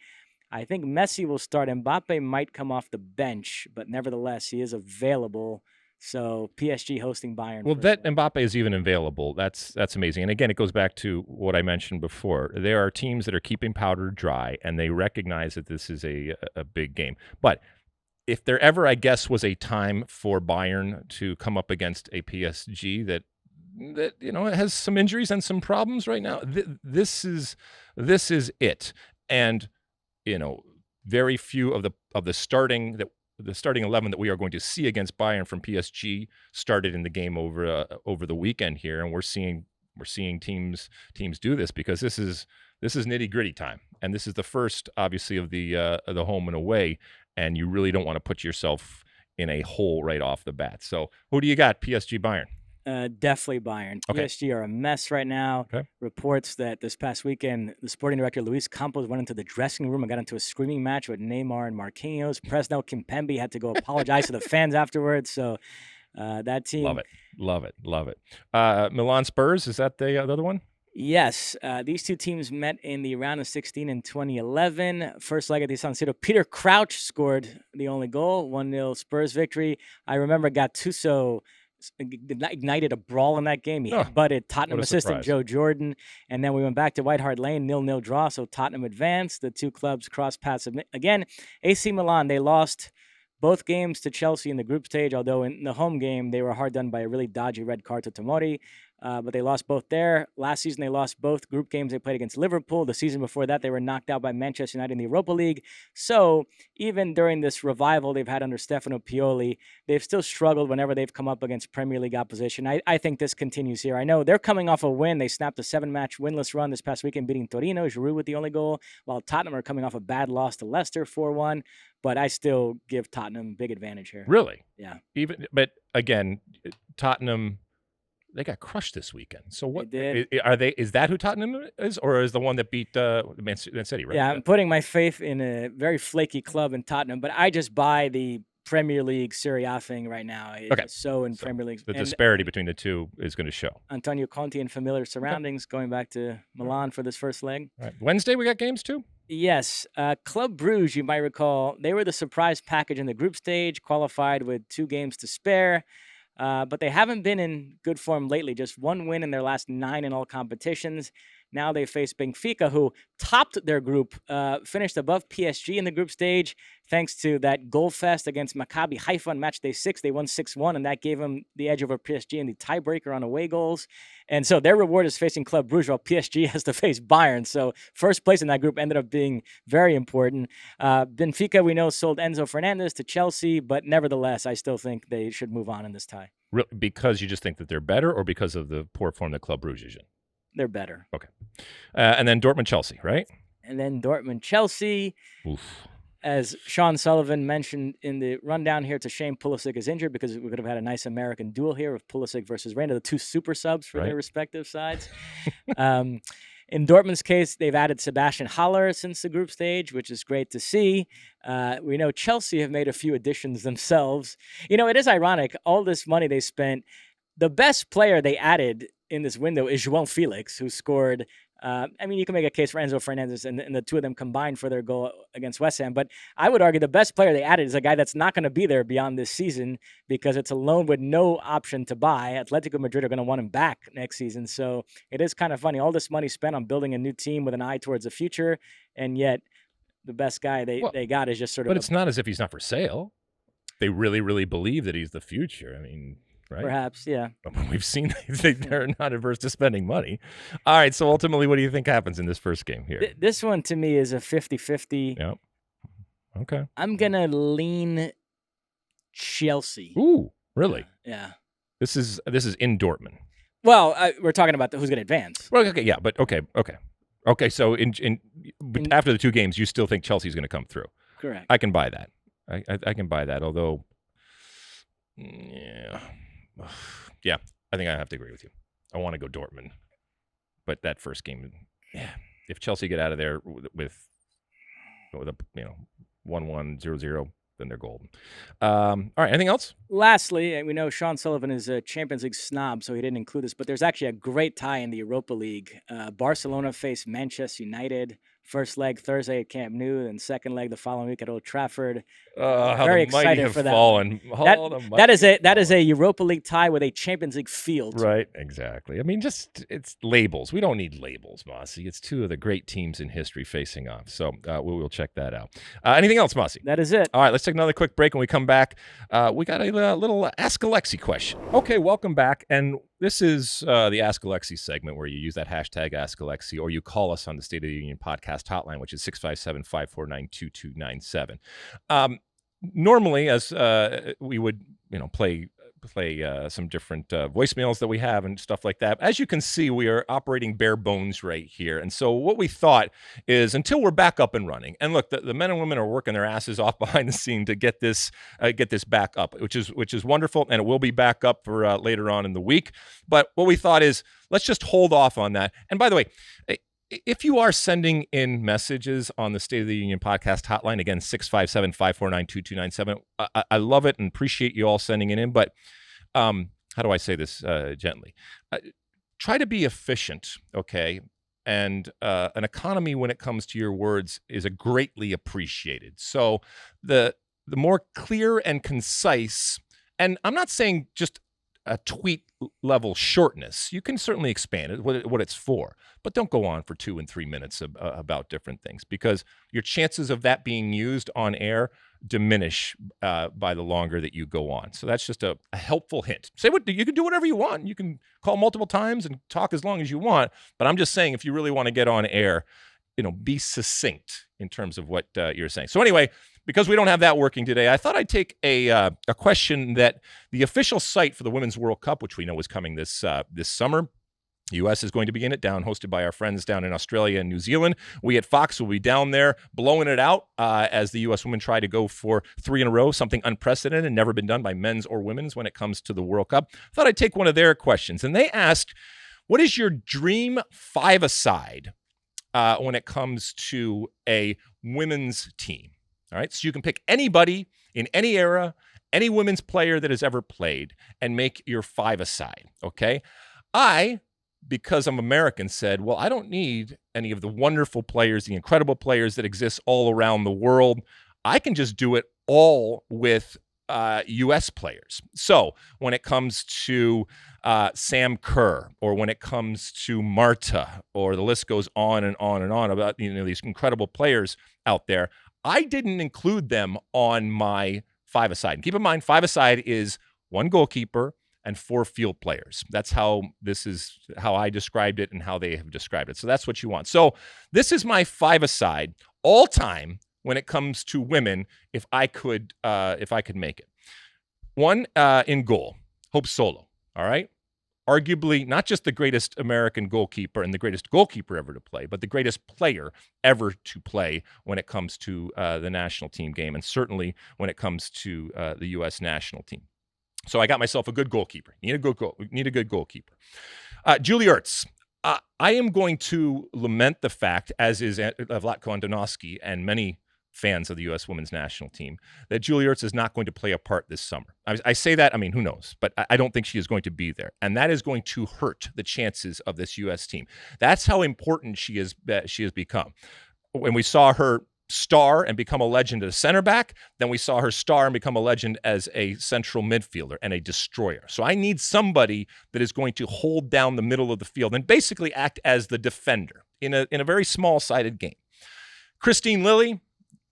I think Messi will start. Mbappe might come off the bench, but nevertheless, he is available. So PSG hosting Bayern. Well, that Mbappe is even available. That's amazing. And again, it goes back to what I mentioned before. There are teams that are keeping powder dry, and they recognize that this is a big game. But if there ever, I guess, was a time for Bayern to come up against a PSG that has some injuries and some problems right now, this is it. And very few of the starting 11 that we are going to see against Bayern from PSG started in the game over the weekend here, and we're seeing teams do this because this is nitty-gritty time, and this is the first, obviously, of the home and away, and you really don't want to put yourself in a hole right off the bat. So, who do you got? PSG, Bayern? Definitely Bayern. Okay. PSG are a mess right now. Okay. Reports that this past weekend, the sporting director, Luis Campos, went into the dressing room and got into a screaming match with Neymar and Marquinhos. Presnel Kimpembe had to go apologize to the fans afterwards. So that team. Love it. Milan Spurs, is that the other one? Yes. These two teams met in the round of 16 in 2011. First leg at the San Siro. Peter Crouch scored the only goal, 1-0 Spurs victory. I remember Gattuso ignited a brawl in that game. He butted Tottenham assistant Joe Jordan, and then we went back to White Hart Lane, 0-0 draw, so Tottenham advanced. The two clubs crossed paths again. AC Milan, they lost both games to Chelsea in the group stage, although in the home game, they were hard done by a really dodgy red card to Tomori. But they lost both there. Last season, they lost both group games they played against Liverpool. The season before that, they were knocked out by Manchester United in the Europa League. So even during this revival they've had under Stefano Pioli, they've still struggled whenever they've come up against Premier League opposition. I think this continues here. I know they're coming off a win. They snapped a 7-match winless run this past weekend, beating Torino, Giroud with the only goal, while Tottenham are coming off a bad loss to Leicester, 4-1. But I still give Tottenham big advantage here. Really? Yeah. But again, Tottenham, they got crushed this weekend. So what are they? Is that who Tottenham is, or is the one that beat Man City? Right? Yeah, I'm putting my faith in a very flaky club in Tottenham, but I just buy the Premier League Serie A thing right now. It's Premier League. The disparity between the two is going to show. Antonio Conte in familiar surroundings, going back to Milan for this first leg. Right. Wednesday we got games too? Yes. Club Brugge, you might recall, they were the surprise package in the group stage, qualified with 2 games to spare. But they haven't been in good form lately. Just 1 win in their last 9 in all competitions. Now they face Benfica, who topped their group, finished above PSG in the group stage, thanks to that goal fest against Maccabi Haifa on match day 6. They won 6-1, and that gave them the edge over PSG in the tiebreaker on away goals. And so their reward is facing Club Brugge, while PSG has to face Bayern. So first place in that group ended up being very important. Benfica, we know, sold Enzo Fernandez to Chelsea, but nevertheless, I still think they should move on in this tie. Because you just think that they're better, or because of the poor form that Club Brugge is in? They're better. Okay. And then Dortmund-Chelsea, right? And then Dortmund-Chelsea. Oof. As Sean Sullivan mentioned in the rundown here, it's a shame Pulisic is injured because we could have had a nice American duel here of Pulisic versus Reina, the 2 super subs for their respective sides. In Dortmund's case, they've added Sebastian Haller since the group stage, which is great to see. We know Chelsea have made a few additions themselves. It is ironic, all this money they spent. The best player they added in this window is João Felix, who scored. You can make a case for Enzo Fernandez and the two of them combined for their goal against West Ham. But I would argue the best player they added is a guy that's not going to be there beyond this season because it's a loan with no option to buy. Atletico Madrid are going to want him back next season. So it is kind of funny. All this money spent on building a new team with an eye towards the future, and yet the best guy they got is just sort of. But it's not as if he's not for sale. They really, really believe that he's the future. Right? Perhaps, yeah. We've seen they're not averse to spending money. All right, so ultimately, what do you think happens in this first game here? This one, to me, is a 50-50. Yep. Okay. I'm going to lean Chelsea. Ooh, really? Yeah. This is in Dortmund. Well, we're talking about who's going to advance. Well, okay, yeah, but okay. So after the 2 games, you still think Chelsea's going to come through? Correct. I can buy that. I can buy that, although, yeah. Yeah, I think I have to agree with you. I want to go Dortmund. But that first game, if Chelsea get out of there with a 1-1, 0-0, then they're golden. All right, anything else? Lastly, we know Sean Sullivan is a Champions League snob, so he didn't include this, but there's actually a great tie in the Europa League. Barcelona face Manchester United. First leg Thursday at Camp Nou, and second leg the following week at Old Trafford. Very excited for that. That is a Europa League tie with a Champions League feel. Right, exactly. I mean, it's labels. We don't need labels, Mosse. It's two of the great teams in history facing off. So we will check that out. Anything else, Mosse? That is it. All right, let's take another quick break. When we come back, we got a little Ask Alexi question. Okay, welcome back. And this is the Ask Alexi segment where you use that hashtag Ask Alexi, or you call us on the State of the Union podcast hotline, which is 657-549-2297. Normally, as we would, play some different voicemails that we have and stuff like that. As you can see, we are operating bare bones right here. And so what we thought is, until we're back up and running, and look, the men and women are working their asses off behind the scene to get this back up, which is wonderful, and it will be back up for later on in the week. But what we thought is, let's just hold off on that. And by the way, if you are sending in messages on the State of the Union podcast hotline, again, 657-549-2297, I love it and appreciate you all sending it in. But how do I say this gently? Try to be efficient, okay? And an economy when it comes to your words is greatly appreciated. So the more clear and concise, and I'm not saying just a tweet level shortness. You can certainly expand it, what it's for, but don't go on for 2 and 3 minutes about different things, because your chances of that being used on air diminish by the longer that you go on. So that's just a helpful hint. You can do whatever you want. You can call multiple times and talk as long as you want, but I'm just saying, if you really want to get on air, be succinct in terms of what you're saying. So anyway, because we don't have that working today, I thought I'd take a question that the official site for the Women's World Cup, which we know is coming this summer. The U.S. is going to be in it, hosted by our friends down in Australia and New Zealand. We at Fox will be down there blowing it out as the U.S. women try to go for 3 in a row, something unprecedented and never been done by men's or women's when it comes to the World Cup. I thought I'd take one of their questions. And they asked, what is your dream five-a-side when it comes to a women's team? All right, so you can pick anybody in any era, any women's player that has ever played, and make your five-a-side, okay? Because I'm American, said, well, I don't need any of the wonderful players, the incredible players that exist all around the world. I can just do it all with U.S. players. So when it comes to Sam Kerr, or when it comes to Marta, or the list goes on and on and on about these incredible players out there, I didn't include them on my five-a-side. And keep in mind, five-a-side is 1 goalkeeper and 4 field players. That's how I described it and how they have described it. So that's what you want. So this is my five-a-side all time when it comes to women, if I could make it. 1 in goal, Hope Solo. All right. Arguably not just the greatest American goalkeeper and the greatest goalkeeper ever to play, but the greatest player ever to play when it comes to the national team game, and certainly when it comes to the U.S. national team. So I got myself a good goalkeeper. Need a good goalkeeper. Julie Ertz. I am going to lament the fact, as is Vlatko Andonovski and many fans of the U.S. women's national team, that Julie Ertz is not going to play a part this summer. I say that, who knows? But I don't think she is going to be there. And that is going to hurt the chances of this U.S. team. That's how important she has become. When we saw her star and become a legend as a center back, then we saw her star and become a legend as a central midfielder and a destroyer. So I need somebody that is going to hold down the middle of the field and basically act as the defender in a very small-sided game. Christine Lilly,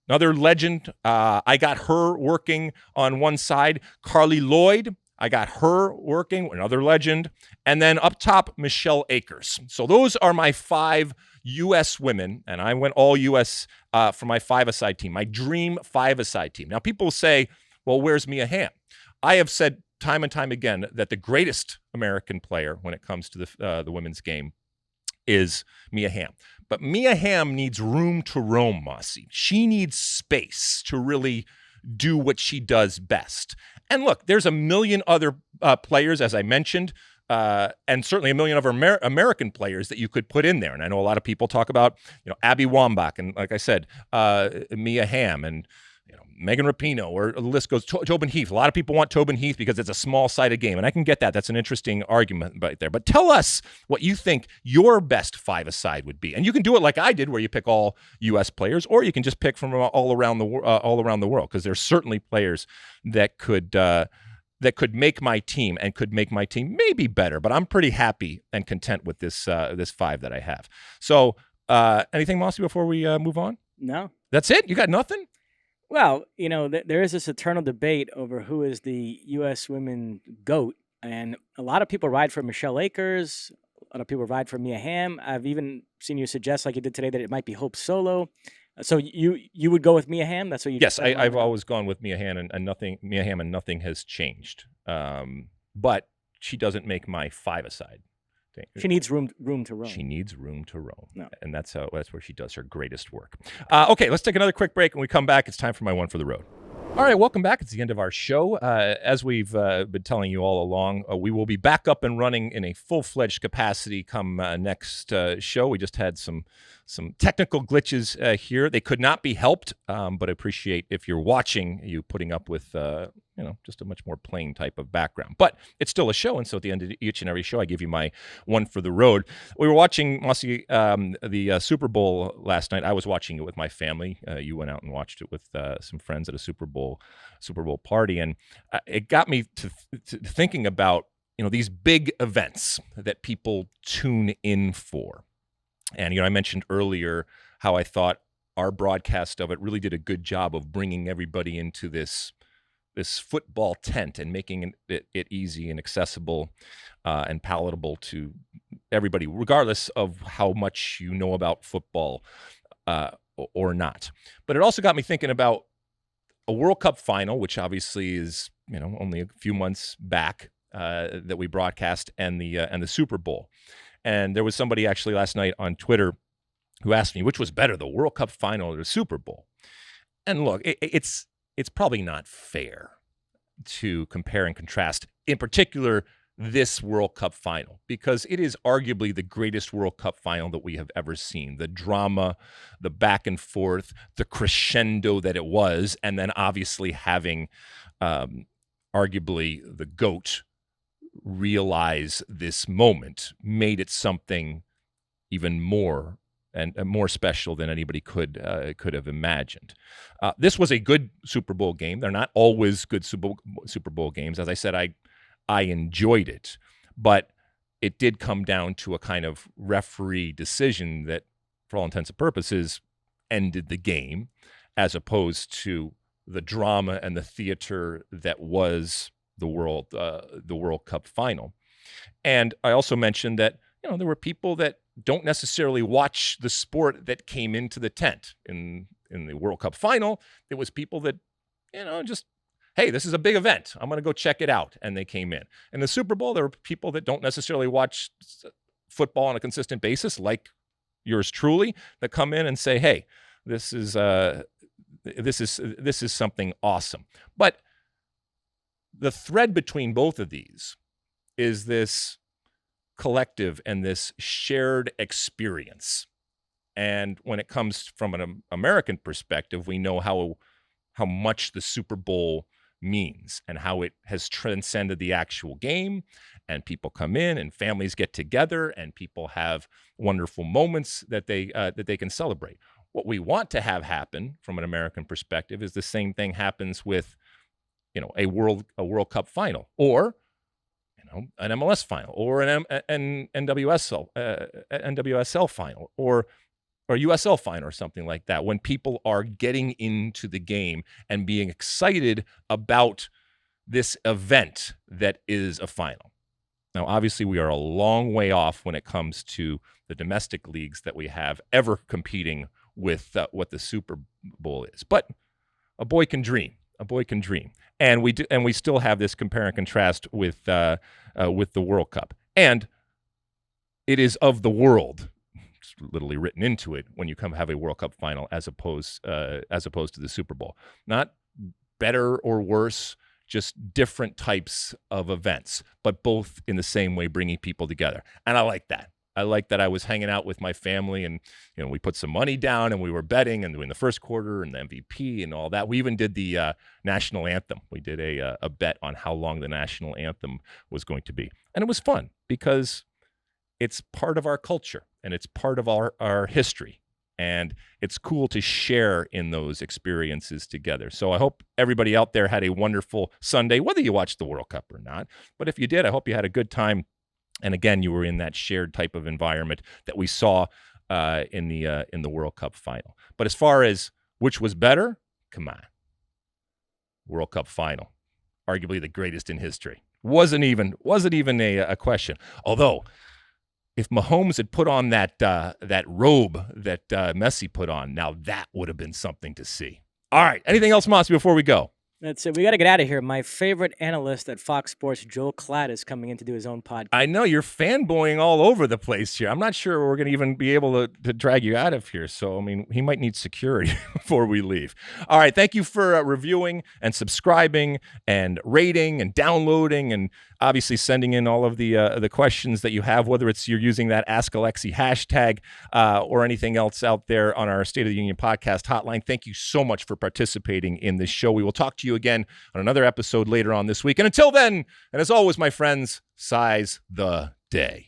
another legend. I got her working on one side. Carly Lloyd, I got her working, another legend. And then up top, Michelle Akers. So those are my 5 U.S. women, and I went all U.S. For my five-a-side team, my dream five-a-side team. Now, people say, well, where's Mia Hamm? I have said time and time again that the greatest American player when it comes to the women's game is Mia Hamm. But Mia Hamm needs room to roam, Mosse. She needs space to really do what she does best. And look, there's a million other players, as I mentioned, and certainly a million of American players that you could put in there. And I know a lot of people talk about, Abby Wambach, and like I said, Mia Hamm, and Megan Rapinoe, or the list goes. Tobin Heath. A lot of people want Tobin Heath because it's a small-sided game, and I can get that. That's an interesting argument right there. But tell us what you think your best five-a-side would be, and you can do it like I did, where you pick all U.S. players, or you can just pick from all around the world, because there's certainly players that could make my team, and could make my team maybe better. But I'm pretty happy and content with this five that I have. So, anything, Mosse, before we move on? No. That's it? You got nothing? Well, there is this eternal debate over who is the U.S. women GOAT, and a lot of people ride for Michelle Akers. A lot of people ride for Mia Hamm. I've even seen you suggest, like you did today, that it might be Hope Solo. So you would go with Mia Hamm? That's what you? Yes, I've always gone with Mia Hamm, and nothing. Mia Hamm, and nothing has changed. But she doesn't make my five-a-side. She needs room to roam. She needs room to roam, no. And that's where she does her greatest work. Okay, let's take another quick break. When we come back, it's time for my one for the road. All right, welcome back. It's the end of our show. As we've been telling you all along, we will be back up and running in a full-fledged capacity come next show. We just had some technical glitches here. They could not be helped, but I appreciate, if you're watching, you putting up with just a much more plain type of background. But it's still a show, and so at the end of each and every show, I give you my one for the road. We were watching, Mosse, the Super Bowl last night. I was watching it with my family. You went out and watched it with some friends at a Super Bowl party, and it got me to thinking about these big events that people tune in for. And I mentioned earlier how I thought our broadcast of it really did a good job of bringing everybody into this football tent and making it easy and accessible and palatable to everybody, regardless of how much you know about football or not. But it also got me thinking about a World Cup final, which obviously is only a few months back that we broadcast, and the Super Bowl. And there was somebody actually last night on Twitter who asked me which was better, the World Cup final or the Super Bowl. And look, it's probably not fair to compare and contrast, in particular, this World Cup final, because it is arguably the greatest World Cup final that we have ever seen. The drama, the back and forth, the crescendo that it was, and then obviously having arguably the GOAT realize this moment made it something even more and more special than anybody could have imagined. This was a good Super Bowl game. They're not always good Super Bowl games. As I said, I enjoyed it, but it did come down to a kind of referee decision that, for all intents and purposes, ended the game, as opposed to the drama and the theater that was the World Cup final. And I also mentioned that there were people that don't necessarily watch the sport that came into the tent. In the World Cup final, there was people that just, hey, this is a big event, I'm going to go check it out, and they came in. In the Super Bowl, there were people that don't necessarily watch football on a consistent basis, like yours truly, that come in and say, hey, this is something awesome. But the thread between both of these is this collective and this shared experience. And when it comes from an American perspective, we know how much the Super Bowl means and how it has transcended the actual game, and people come in and families get together and people have wonderful moments that they can celebrate. What we want to have happen from an American perspective is the same thing happens with a World Cup final, or an MLS final, or an NWSL final, or USL final, or something like that, when people are getting into the game and being excited about this event that is a final. Now, obviously, we are a long way off when it comes to the domestic leagues that we have ever competing with what the Super Bowl is. But a boy can dream. A boy can dream. And we still have this compare and contrast with the World Cup. And it is of the world. It's literally written into it when you come have a World Cup final as opposed to the Super Bowl. Not better or worse, just different types of events, but both in the same way, bringing people together. And I like that. I like that I was hanging out with my family, and we put some money down and we were betting and doing the first quarter and the MVP and all that. We even did the national anthem. We did a bet on how long the national anthem was going to be. And it was fun because it's part of our culture and it's part of our history. And it's cool to share in those experiences together. So I hope everybody out there had a wonderful Sunday, whether you watched the World Cup or not. But if you did, I hope you had a good time. And again, you were in that shared type of environment that we saw in the World Cup final. But as far as which was better, come on. World Cup final, arguably the greatest in history. Wasn't even a question. Although, if Mahomes had put on that robe that Messi put on, now that would have been something to see. All right. Anything else, Mosse, before we go? That's it. We got to get out of here. My favorite analyst at Fox Sports, Joel Klatt, is coming in to do his own podcast. I know you're fanboying all over the place here. I'm not sure we're going to even be able to drag you out of here. So, I mean, he might need security before we leave. All right. Thank you for reviewing and subscribing and rating and downloading and obviously sending in all of the questions that you have, whether it's you're using that Ask Alexi hashtag or anything else out there on our State of the Union podcast hotline. Thank you so much for participating in this show. We will talk to you again on another episode later on this week. And until then, and as always, my friends, size the day.